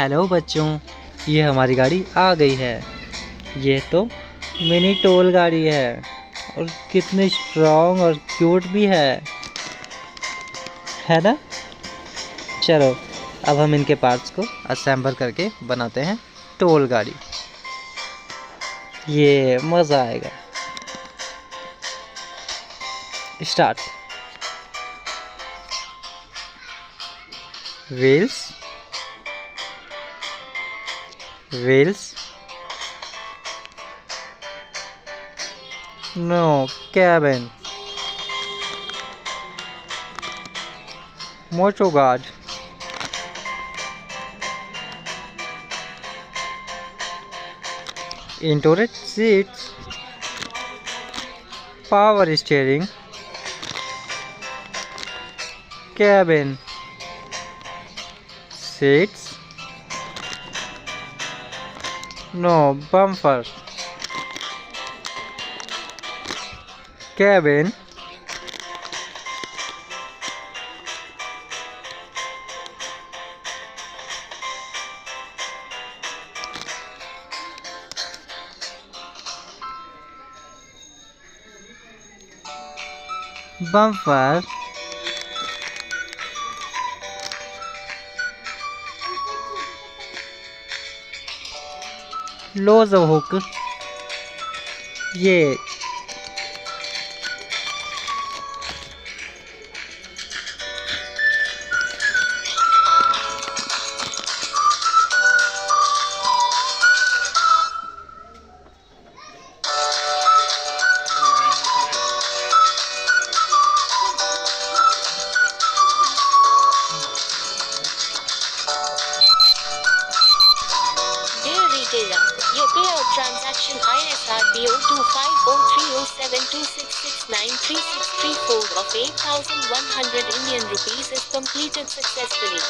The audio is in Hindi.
हेलो बच्चों, ये हमारी गाड़ी आ गई है। ये तो मिनी टोल गाड़ी है और कितनी स्ट्रॉन्ग और क्यूट भी है ना। चलो अब हम इनके पार्ट्स को असेंबल करके बनाते हैं टोल गाड़ी। ये मज़ा आएगा। Start. Wheels, no cabin, motor guard, interior seats, power steering, cabin, seats, no bumper, cabin, bumper, close hook, ये Your payout transaction ISRBO 25030726693634 of 8,100 Indian rupees is completed successfully.